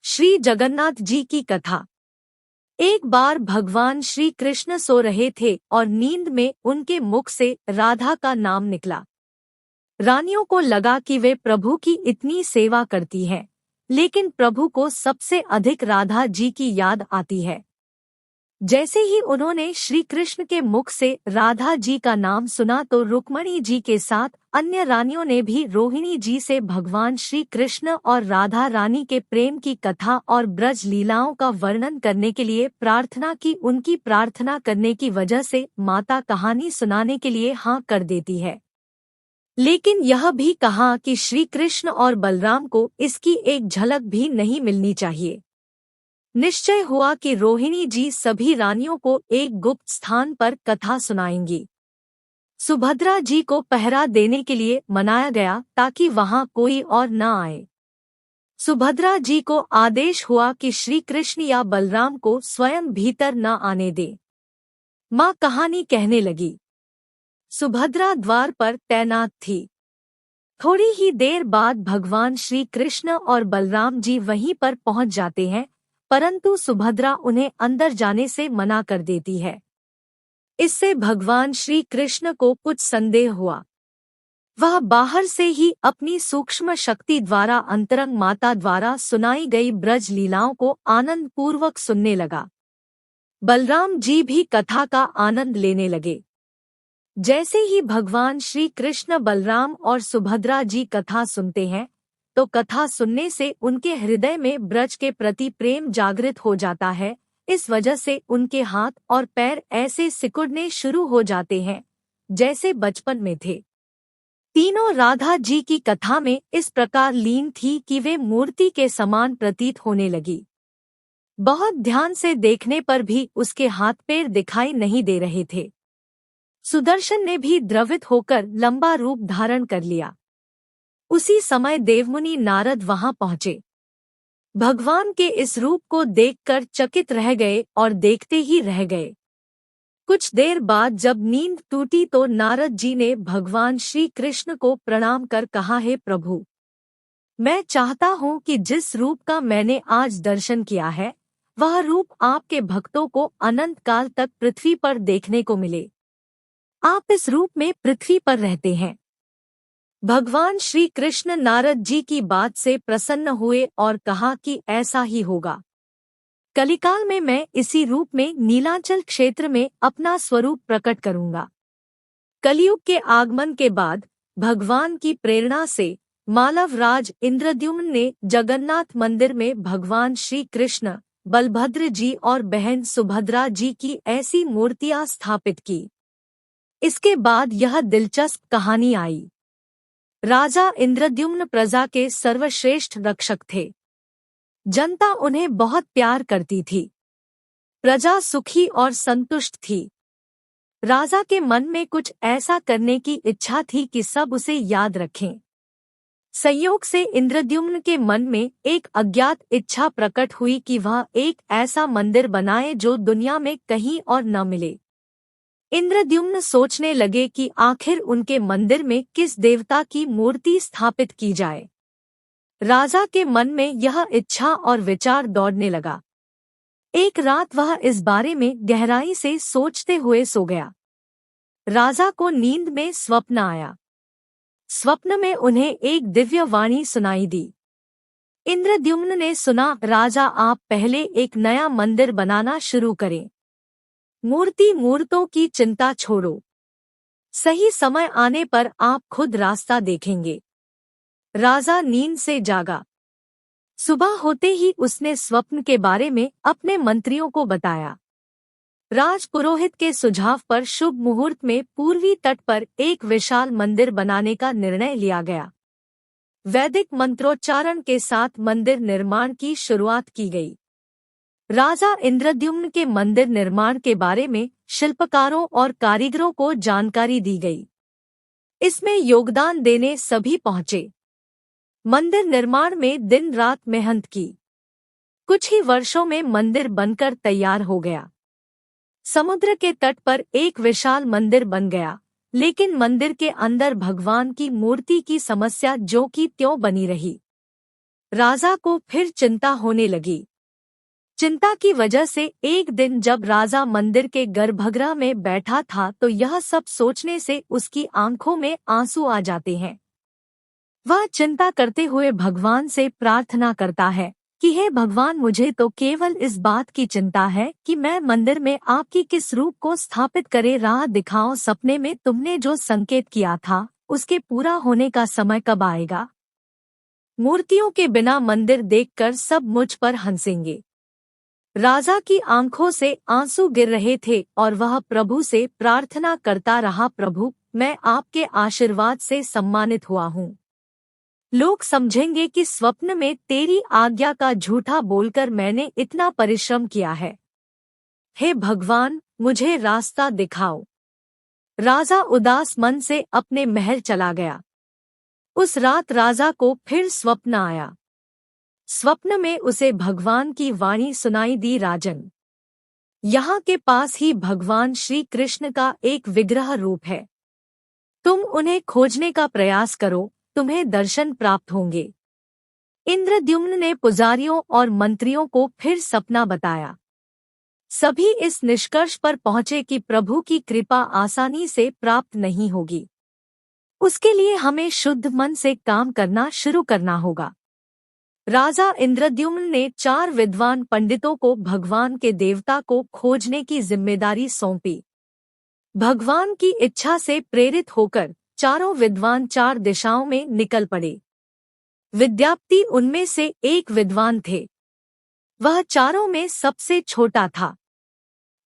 श्री जगन्नाथ जी की कथा। एक बार भगवान श्री कृष्ण सो रहे थे और नींद में उनके मुख से राधा का नाम निकला। रानियों को लगा कि वे प्रभु की इतनी सेवा करती हैं, लेकिन प्रभु को सबसे अधिक राधा जी की याद आती है। जैसे ही उन्होंने श्री कृष्ण के मुख से राधा जी का नाम सुना तो रुक्मणी जी के साथ अन्य रानियों ने भी रोहिणी जी से भगवान श्री कृष्ण और राधा रानी के प्रेम की कथा और ब्रज लीलाओं का वर्णन करने के लिए प्रार्थना की। उनकी प्रार्थना करने की वजह से माता कहानी सुनाने के लिए हाँ कर देती है, लेकिन यह भी कहा कि श्री कृष्ण और बलराम को इसकी एक झलक भी नहीं मिलनी चाहिए। निश्चय हुआ कि रोहिणी जी सभी रानियों को एक गुप्त स्थान पर कथा सुनाएंगी। सुभद्रा जी को पहरा देने के लिए मनाया गया ताकि वहां कोई और न आए। सुभद्रा जी को आदेश हुआ कि श्री कृष्ण या बलराम को स्वयं भीतर न आने दे। माँ कहानी कहने लगी। सुभद्रा द्वार पर तैनात थी। थोड़ी ही देर बाद भगवान श्री कृष्ण और बलराम जी वहीं पर पहुंच जाते हैं, परंतु सुभद्रा उन्हें अंदर जाने से मना कर देती है। इससे भगवान श्री कृष्ण को कुछ संदेह हुआ। वह बाहर से ही अपनी सूक्ष्म शक्ति द्वारा अंतरंग माता द्वारा सुनाई गई ब्रज लीलाओं को आनंद पूर्वक सुनने लगा। बलराम जी भी कथा का आनंद लेने लगे। जैसे ही भगवान श्री कृष्ण, बलराम और सुभद्रा जी कथा सुनते हैं तो कथा सुनने से उनके हृदय में ब्रज के प्रति प्रेम जागृत हो जाता है। इस वजह से उनके हाथ और पैर ऐसे सिकुड़ने शुरू हो जाते हैं जैसे बचपन में थे। तीनों राधा जी की कथा में इस प्रकार लीन थी कि वे मूर्ति के समान प्रतीत होने लगी। बहुत ध्यान से देखने पर भी उसके हाथ पैर दिखाई नहीं दे रहे थे। सुदर्शन ने भी द्रवित होकर लंबा रूप धारण कर लिया। उसी समय देवमुनि नारद वहां पहुंचे। भगवान के इस रूप को देखकर चकित रह गए और देखते ही रह गए। कुछ देर बाद जब नींद टूटी तो नारद जी ने भगवान श्री कृष्ण को प्रणाम कर कहा, हे प्रभु, मैं चाहता हूं कि जिस रूप का मैंने आज दर्शन किया है वह रूप आपके भक्तों को अनंत काल तक पृथ्वी पर देखने को मिले। आप इस रूप में पृथ्वी पर रहते हैं। भगवान श्री कृष्ण नारद जी की बात से प्रसन्न हुए और कहा कि ऐसा ही होगा। कलिकाल में मैं इसी रूप में नीलांचल क्षेत्र में अपना स्वरूप प्रकट करूंगा। कलियुग के आगमन के बाद भगवान की प्रेरणा से मालव राज इंद्रद्युम्न ने जगन्नाथ मंदिर में भगवान श्री कृष्ण, बलभद्र जी और बहन सुभद्रा जी की ऐसी मूर्तियां स्थापित की। इसके बाद यह दिलचस्प कहानी आई। राजा इंद्रद्युम्न प्रजा के सर्वश्रेष्ठ रक्षक थे। जनता उन्हें बहुत प्यार करती थी। प्रजा सुखी और संतुष्ट थी। राजा के मन में कुछ ऐसा करने की इच्छा थी कि सब उसे याद रखें। संयोग से इंद्रद्युम्न के मन में एक अज्ञात इच्छा प्रकट हुई कि वह एक ऐसा मंदिर बनाए जो दुनिया में कहीं और न मिले। इंद्रद्युम्न सोचने लगे कि आखिर उनके मंदिर में किस देवता की मूर्ति स्थापित की जाए। राजा के मन में यह इच्छा और विचार दौड़ने लगा। एक रात वह इस बारे में गहराई से सोचते हुए सो गया। राजा को नींद में स्वप्न आया। स्वप्न में उन्हें एक दिव्य वाणी सुनाई दी। इंद्रद्युम्न ने सुना, राजा, आप पहले एक नया मंदिर बनाना शुरू करें। मूर्तों की चिंता छोड़ो। सही समय आने पर आप खुद रास्ता देखेंगे। राजा नींद से जागा। सुबह होते ही उसने स्वप्न के बारे में अपने मंत्रियों को बताया। राजपुरोहित के सुझाव पर शुभ मुहूर्त में पूर्वी तट पर एक विशाल मंदिर बनाने का निर्णय लिया गया। वैदिक मंत्रोच्चारण के साथ मंदिर निर्माण की शुरुआत की गई। राजा इंद्रद्युम्न के मंदिर निर्माण के बारे में शिल्पकारों और कारीगरों को जानकारी दी गई। इसमें योगदान देने सभी पहुंचे। मंदिर निर्माण में दिन रात मेहनत की। कुछ ही वर्षों में मंदिर बनकर तैयार हो गया। समुद्र के तट पर एक विशाल मंदिर बन गया, लेकिन मंदिर के अंदर भगवान की मूर्ति की समस्या जो की त्यों बनी रही। राजा को फिर चिंता होने लगी। चिंता की वजह से एक दिन जब राजा मंदिर के गर्भगृह में बैठा था तो यह सब सोचने से उसकी आंखों में आंसू आ जाते हैं। वह चिंता करते हुए भगवान से प्रार्थना करता है कि हे भगवान, मुझे तो केवल इस बात की चिंता है कि मैं मंदिर में आपकी किस रूप को स्थापित करे, राह दिखाओ, सपने में तुमने जो संकेत किया था उसके पूरा होने का समय कब आएगा। मूर्तियों के बिना मंदिर देखकर सब मुझ पर हंसेंगे। राजा की आंखों से आंसू गिर रहे थे और वह प्रभु से प्रार्थना करता रहा, प्रभु, मैं आपके आशीर्वाद से सम्मानित हुआ हूँ। लोग समझेंगे कि स्वप्न में तेरी आज्ञा का झूठा बोलकर मैंने इतना परिश्रम किया है। हे भगवान, मुझे रास्ता दिखाओ। राजा उदास मन से अपने महल चला गया। उस रात राजा को फिर स्वप्न आया। स्वप्न में उसे भगवान की वाणी सुनाई दी, राजन, यहाँ के पास ही भगवान श्री कृष्ण का एक विग्रह रूप है। तुम उन्हें खोजने का प्रयास करो, तुम्हें दर्शन प्राप्त होंगे। इंद्रद्युम्न ने पुजारियों और मंत्रियों को फिर सपना बताया। सभी इस निष्कर्ष पर पहुंचे कि प्रभु की कृपा आसानी से प्राप्त नहीं होगी। उसके लिए हमें शुद्ध मन से काम करना शुरू करना होगा। राजा इंद्रद्युम्न ने 4 विद्वान पंडितों को भगवान के देवता को खोजने की जिम्मेदारी सौंपी। भगवान की इच्छा से प्रेरित होकर चारों विद्वान 4 दिशाओं में निकल पड़े। विद्यापति उनमें से एक विद्वान थे। वह चारों में सबसे छोटा था।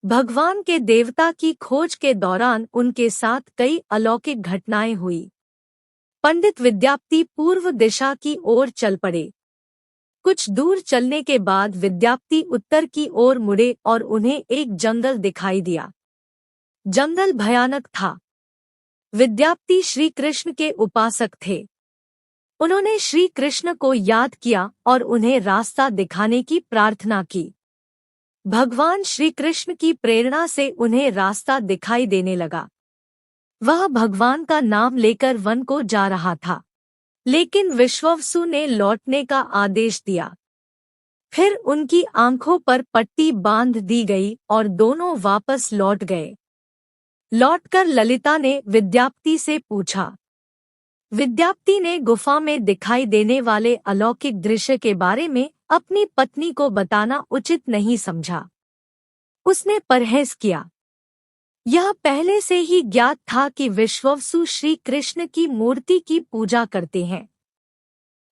भगवान के देवता की खोज के दौरान उनके साथ कई अलौकिक घटनाएं हुई। पंडित विद्यापति पूर्व दिशा की ओर चल पड़े। कुछ दूर चलने के बाद विद्यापति उत्तर की ओर मुड़े और उन्हें एक जंगल दिखाई दिया। जंगल भयानक था। विद्यापति श्री कृष्ण के उपासक थे। उन्होंने श्री कृष्ण को याद किया और उन्हें रास्ता दिखाने की प्रार्थना की। भगवान श्री कृष्ण की प्रेरणा से उन्हें रास्ता दिखाई देने लगा। वह भगवान का नाम लेकर वन को जा रहा था, लेकिन विश्वावसु ने लौटने का आदेश दिया। फिर उनकी आंखों पर पट्टी बांध दी गई और दोनों वापस लौट गए। लौटकर ललिता ने विद्यापति से पूछा। विद्यापति ने गुफा में दिखाई देने वाले अलौकिक दृश्य के बारे में अपनी पत्नी को बताना उचित नहीं समझा। उसने परहेज किया। यह पहले से ही ज्ञात था कि विश्वावसु श्री कृष्ण की मूर्ति की पूजा करते हैं।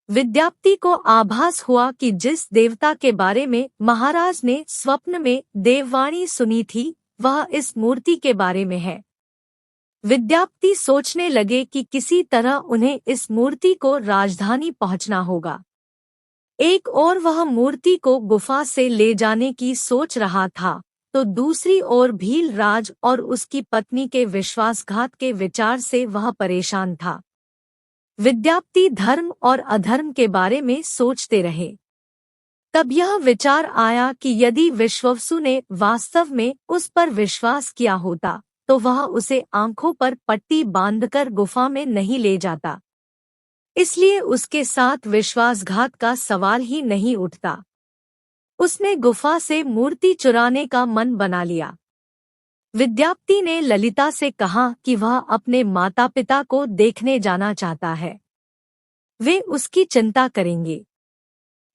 विद्यापति को आभास हुआ कि जिस देवता के बारे में महाराज ने स्वप्न में देववाणी सुनी थी वह इस मूर्ति के बारे में है। विद्यापति सोचने लगे कि किसी तरह उन्हें इस मूर्ति को राजधानी पहुंचना होगा। एक ओर वह मूर्ति को गुफा से ले जाने की सोच रहा था तो दूसरी ओर भील राज और उसकी पत्नी के विश्वासघात के विचार से वह परेशान था। विद्यापति धर्म और अधर्म के बारे में सोचते रहे। तब यह विचार आया कि यदि विश्वावसु ने वास्तव में उस पर विश्वास किया होता तो वह उसे आंखों पर पट्टी बांधकर गुफा में नहीं ले जाता। इसलिए उसके साथ विश्वासघात का सवाल ही नहीं उठता। उसने गुफा से मूर्ति चुराने का मन बना लिया। विद्यापति ने ललिता से कहा कि वह अपने माता पिता को देखने जाना चाहता है। वे उसकी चिंता करेंगे।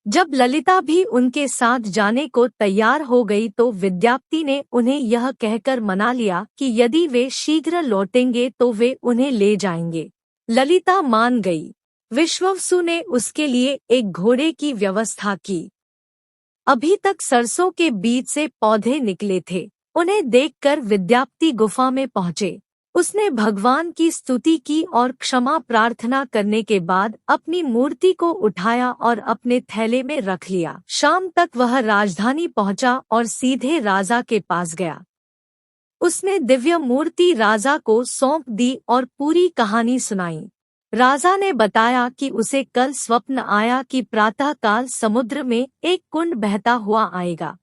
जब ललिता भी उनके साथ जाने को तैयार हो गई तो विद्यापति ने उन्हें यह कहकर मना लिया कि यदि वे शीघ्र लौटेंगे तो वे उन्हें ले जाएंगे। ललिता मान गई। विश्वावसु ने उसके लिए एक घोड़े की व्यवस्था की। अभी तक सरसों के बीच से पौधे निकले थे। उन्हें देखकर विद्यापति गुफा में पहुंचे। उसने भगवान की स्तुति की और क्षमा प्रार्थना करने के बाद अपनी मूर्ति को उठाया और अपने थैले में रख लिया। शाम तक वह राजधानी पहुंचा और सीधे राजा के पास गया। उसने दिव्य मूर्ति राजा को सौंप दी और पूरी कहानी सुनाई। राजा ने बताया कि उसे कल स्वप्न आया कि प्रातःकाल समुद्र में एक कुंड बहता हुआ आएगा।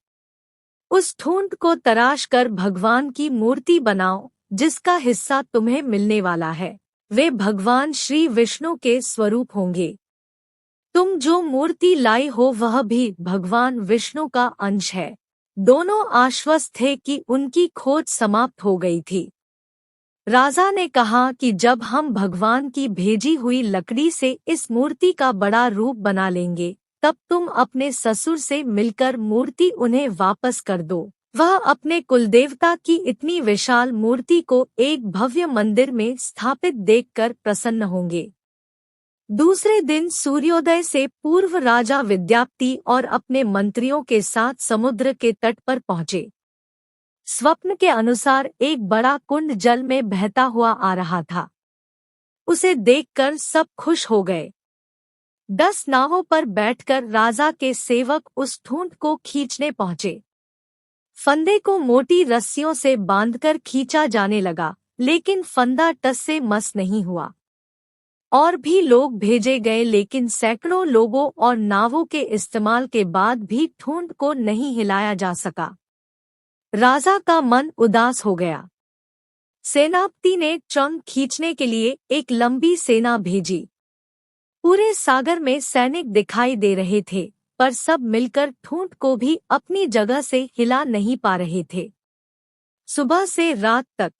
उस ठूंठ को तराश कर भगवान की मूर्ति बनाओ जिसका हिस्सा तुम्हें मिलने वाला है। वे भगवान श्री विष्णु के स्वरूप होंगे। तुम जो मूर्ति लाई हो वह भी भगवान विष्णु का अंश है। दोनों आश्वस्त थे कि उनकी खोज समाप्त हो गई थी। राजा ने कहा कि जब हम भगवान की भेजी हुई लकड़ी से इस मूर्ति का बड़ा रूप बना लेंगे, तब तुम अपने ससुर से मिलकर मूर्ति उन्हें वापस कर दो। वह अपने कुलदेवता की इतनी विशाल मूर्ति को एक भव्य मंदिर में स्थापित देखकर प्रसन्न होंगे। दूसरे दिन सूर्योदय से पूर्व राजा विद्यापति और अपने मंत्रियों के साथ समुद्र के तट पर पहुंचे। स्वप्न के अनुसार एक बड़ा कुंड जल में बहता हुआ आ रहा था। उसे देखकर सब खुश हो गए। 10 नावों पर बैठकर राजा के सेवक उस ठूंठ को खींचने पहुंचे। फंदे को मोटी रस्सियों से बांधकर खींचा जाने लगा, लेकिन फंदा टस से मस नहीं हुआ। और भी लोग भेजे गए, लेकिन सैकड़ों लोगों और नावों के इस्तेमाल के बाद भी ठूंठ को नहीं हिलाया जा सका। राजा का मन उदास हो गया। सेनापति ने ट्रंक खींचने के लिए एक लंबी सेना भेजी। पूरे सागर में सैनिक दिखाई दे रहे थे, पर सब मिलकर ठूंठ को भी अपनी जगह से हिला नहीं पा रहे थे। सुबह से रात तक।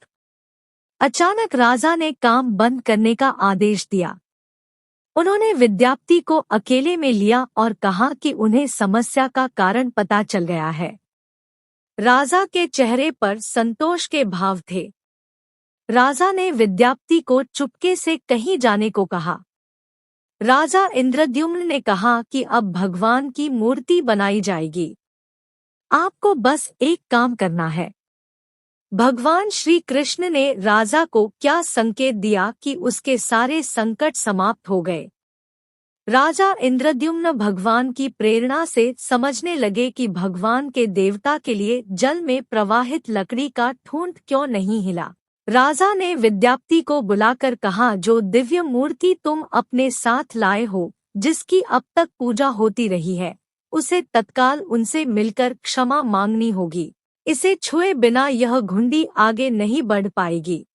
अचानक राजा ने काम बंद करने का आदेश दिया। उन्होंने विद्यापति को अकेले में लिया और कहा कि उन्हें समस्या का कारण पता चल गया है। राजा के चेहरे पर संतोष के भाव थे। राजा ने विद्यापति को चुपके से कहीं जाने को कहा। राजा इंद्रद्युम्न ने कहा कि अब भगवान की मूर्ति बनाई जाएगी। आपको बस एक काम करना है। भगवान श्री कृष्ण ने राजा को क्या संकेत दिया कि उसके सारे संकट समाप्त हो गए। राजा इंद्रद्युम्न भगवान की प्रेरणा से समझने लगे कि भगवान के देवता के लिए जल में प्रवाहित लकड़ी का ठूंठ क्यों नहीं हिला। राजा ने विद्यापति को बुलाकर कहा, जो दिव्य मूर्ति तुम अपने साथ लाए हो, जिसकी अब तक पूजा होती रही है, उसे तत्काल उनसे मिलकर क्षमा मांगनी होगी। इसे छुए बिना यह घुंडी आगे नहीं बढ़ पाएगी।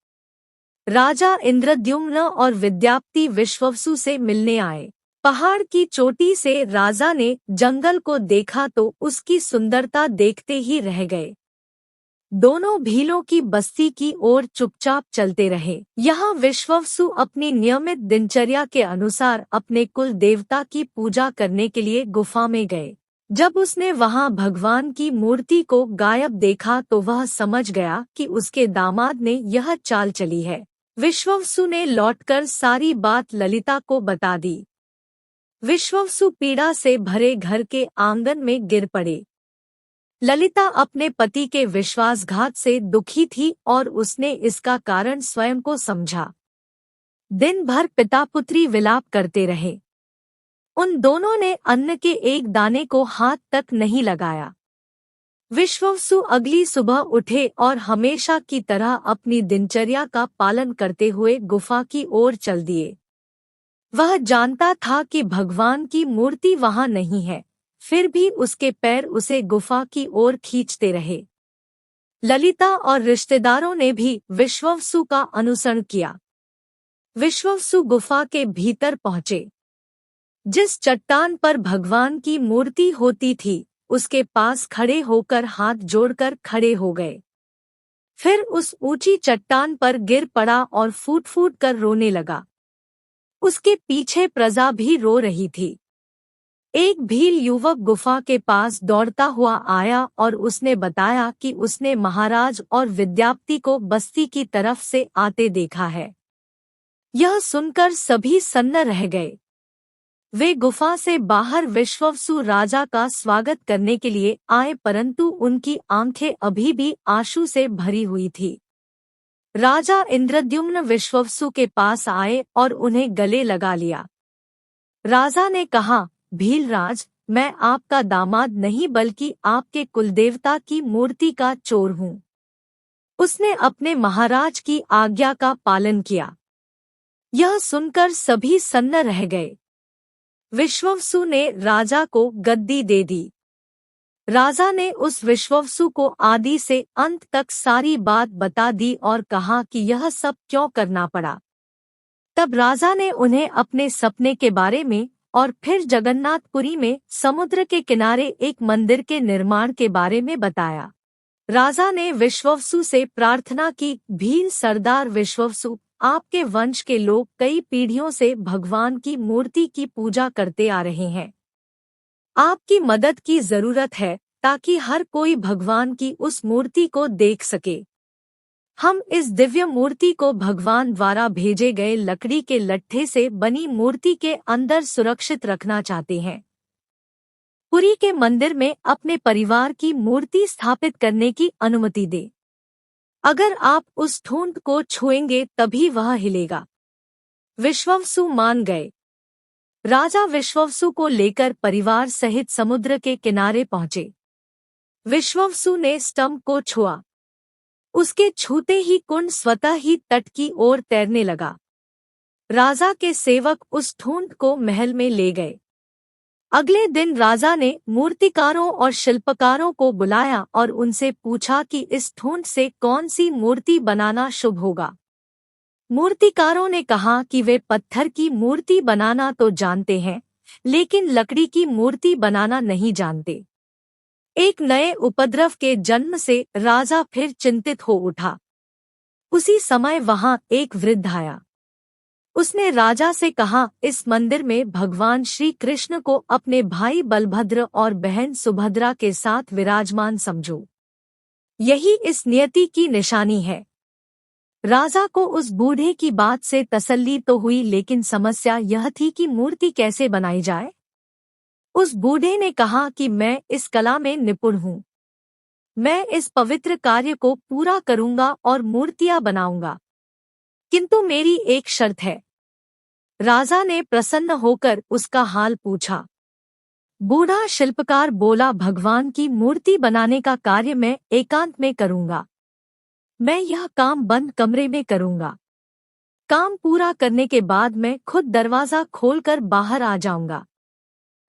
राजा इंद्रद्युम्न और विद्यापति विश्ववसु से मिलने आए। पहाड़ की चोटी से राजा ने जंगल को देखा तो उसकी सुंदरता देखते ही रह गए। दोनों भीलों की बस्ती की ओर चुपचाप चलते रहे। यहाँ विश्ववसु अपनी नियमित दिनचर्या के अनुसार अपने कुल देवता की पूजा करने के लिए गुफा में गए। जब उसने वहां भगवान की मूर्ति को गायब देखा तो वह समझ गया कि उसके दामाद ने यह चाल चली है। विश्ववसु ने लौटकर सारी बात ललिता को बता दी। विश्ववसु पीड़ा से भरे घर के आंगन में गिर पड़े। ललिता अपने पति के विश्वासघात से दुखी थी और उसने इसका कारण स्वयं को समझा। दिन भर पिता पुत्री विलाप करते रहे। उन दोनों ने अन्न के एक दाने को हाथ तक नहीं लगाया। विश्ववसु अगली सुबह उठे और हमेशा की तरह अपनी दिनचर्या का पालन करते हुए गुफा की ओर चल दिए। वह जानता था कि भगवान की मूर्ति वहां नहीं है, फिर भी उसके पैर उसे गुफा की ओर खींचते रहे। ललिता और रिश्तेदारों ने भी विश्ववसु का अनुसरण किया। विश्ववसु गुफा के भीतर पहुंचे। जिस चट्टान पर भगवान की मूर्ति होती थी, उसके पास खड़े होकर हाथ जोड़कर खड़े हो गए। फिर उस ऊंची चट्टान पर गिर पड़ा और फूट फूट कर रोने लगा। उसके पीछे प्रजा भी रो रही थी। एक भील युवक गुफा के पास दौड़ता हुआ आया और उसने बताया कि उसने महाराज और विद्यापति को बस्ती की तरफ से आते देखा है। यह सुनकर सभी सन्न रह गए। वे गुफा से बाहर विश्ववसु राजा का स्वागत करने के लिए आए, परंतु उनकी आंखें अभी भी आंसू से भरी हुई थी। राजा इंद्रद्युम्न विश्ववसु के पास आए और उन्हें गले लगा लिया। राजा ने कहा, भीलराज, मैं आपका दामाद नहीं बल्कि आपके कुलदेवता की मूर्ति का चोर हूँ। उसने अपने महाराज की आज्ञा का पालन किया। यह सुनकर सभी सन्न रह गए। विश्ववसु ने राजा को गद्दी दे दी। राजा ने उस विश्ववसु को आदि से अंत तक सारी बात बता दी और कहा कि यह सब क्यों करना पड़ा। तब राजा ने उन्हें अपने सपने के बारे में और फिर जगन्नाथपुरी में समुद्र के किनारे एक मंदिर के निर्माण के बारे में बताया। राजा ने विश्ववसु से प्रार्थना की, भील सरदार विश्ववसु, आपके वंश के लोग कई पीढ़ियों से भगवान की मूर्ति की पूजा करते आ रहे हैं। आपकी मदद की जरूरत है ताकि हर कोई भगवान की उस मूर्ति को देख सके। हम इस दिव्य मूर्ति को भगवान द्वारा भेजे गए लकड़ी के लट्ठे से बनी मूर्ति के अंदर सुरक्षित रखना चाहते हैं। पुरी के मंदिर में अपने परिवार की मूर्ति स्थापित करने की अनुमति दे। अगर आप उस ठूंठ को छुएंगे तभी वह हिलेगा। विश्ववसु मान गए। राजा विश्ववसु को लेकर परिवार सहित समुद्र के किनारे पहुंचे। विश्ववसु ने स्तंभ को छुआ। उसके छूते ही कुंड स्वतः ही तट की ओर तैरने लगा। राजा के सेवक उस ठूंठ को महल में ले गए। अगले दिन राजा ने मूर्तिकारों और शिल्पकारों को बुलाया और उनसे पूछा कि इस ठूंठ से कौन सी मूर्ति बनाना शुभ होगा। मूर्तिकारों ने कहा कि वे पत्थर की मूर्ति बनाना तो जानते हैं, लेकिन लकड़ी की मूर्ति बनाना नहीं जानते। एक नए उपद्रव के जन्म से राजा फिर चिंतित हो उठा। उसी समय वहां एक वृद्ध आया। उसने राजा से कहा, इस मंदिर में भगवान श्री कृष्ण को अपने भाई बलभद्र और बहन सुभद्रा के साथ विराजमान समझो। यही इस नियति की निशानी है। राजा को उस बूढ़े की बात से तसल्ली तो हुई, लेकिन समस्या यह थी कि मूर्ति कैसे बनाई जाए। उस बूढ़े ने कहा कि मैं इस कला में निपुण हूँ। मैं इस पवित्र कार्य को पूरा करूंगा और मूर्तियां बनाऊंगा, किंतु मेरी एक शर्त है। राजा ने प्रसन्न होकर उसका हाल पूछा। बूढ़ा शिल्पकार बोला, भगवान की मूर्ति बनाने का कार्य मैं एकांत में करूंगा। मैं यह काम बंद कमरे में करूंगा। काम पूरा करने के बाद मैं खुद दरवाजा खोलकर बाहर आ जाऊंगा।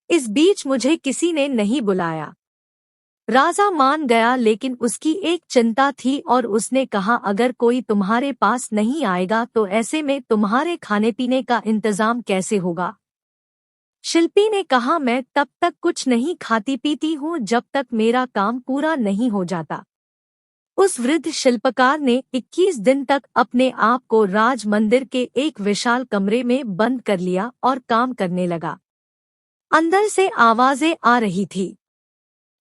इस बीच मुझे किसी ने नहीं बुलाया। राजा मान गया, लेकिन उसकी एक चिंता थी और उसने कहा, अगर कोई तुम्हारे पास नहीं आएगा तो ऐसे में तुम्हारे खाने पीने का इंतजाम कैसे होगा। शिल्पी ने कहा, मैं तब तक कुछ नहीं खाती पीती हूँ जब तक मेरा काम पूरा नहीं हो जाता। उस वृद्ध शिल्पकार ने 21 दिन तक अपने आप को राज मंदिर के एक विशाल कमरे में बंद कर लिया और काम करने लगा। अंदर से आवाजें आ रही थी।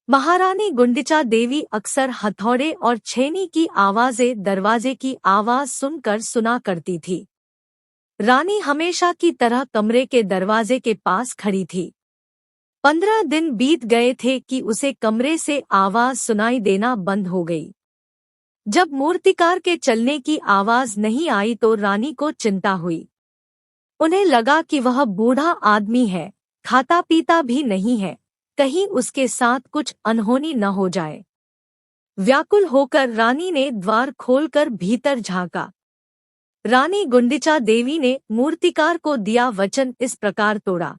महारानी गुंडिचा देवी अक्सर हथौड़े और छेनी की आवाजें दरवाजे की आवाज सुनकर सुना करती थी। रानी हमेशा की तरह कमरे के दरवाजे के पास खड़ी थी। 15 दिन बीत गए थे कि उसे कमरे से आवाज सुनाई देना बंद हो गई। जब मूर्तिकार के चलने की आवाज नहीं आई तो रानी को चिंता हुई। उन्हें लगा कि वह बूढ़ा आदमी है, खाता पीता भी नहीं है, कहीं उसके साथ कुछ अनहोनी न हो जाए। व्याकुल होकर रानी ने द्वार खोलकर भीतर झांका। रानी गुंडिचा देवी ने मूर्तिकार को दिया वचन इस प्रकार तोड़ा।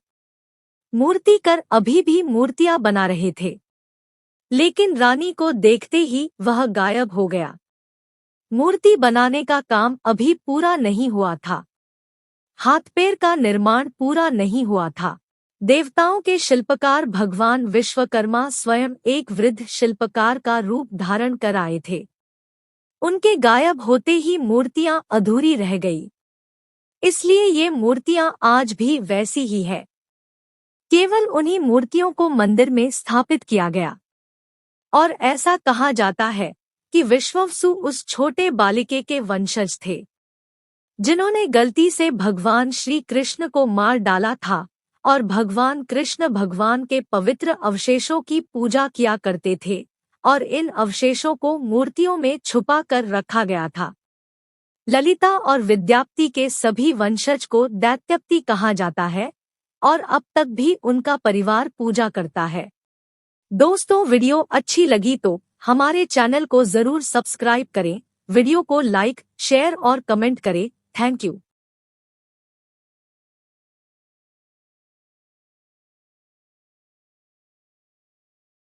मूर्तिकार अभी भी मूर्तियां बना रहे थे, लेकिन रानी को देखते ही वह गायब हो गया। मूर्ति बनाने का काम अभी पूरा नहीं हुआ था। हाथ पैर का निर्माण पूरा नहीं हुआ था। देवताओं के शिल्पकार भगवान विश्वकर्मा स्वयं एक वृद्ध शिल्पकार का रूप धारण कर आए थे। उनके गायब होते ही मूर्तियां अधूरी रह गई। इसलिए ये मूर्तियां आज भी वैसी ही है। केवल उन्हीं मूर्तियों को मंदिर में स्थापित किया गया। और ऐसा कहा जाता है कि विश्ववसु उस छोटे बालिके के वंशज थे जिन्होंने गलती से भगवान श्री कृष्ण को मार डाला था, और भगवान कृष्ण भगवान के पवित्र अवशेषों की पूजा किया करते थे और इन अवशेषों को मूर्तियों में छुपा कर रखा गया था। ललिता और विद्याप्ति के सभी वंशज को दैत्यप्ति कहा जाता है और अब तक भी उनका परिवार पूजा करता है। दोस्तों, वीडियो अच्छी लगी तो हमारे चैनल को जरूर सब्सक्राइब करें, वीडियो को लाइक, शेयर और कमेंट करें। Thank you.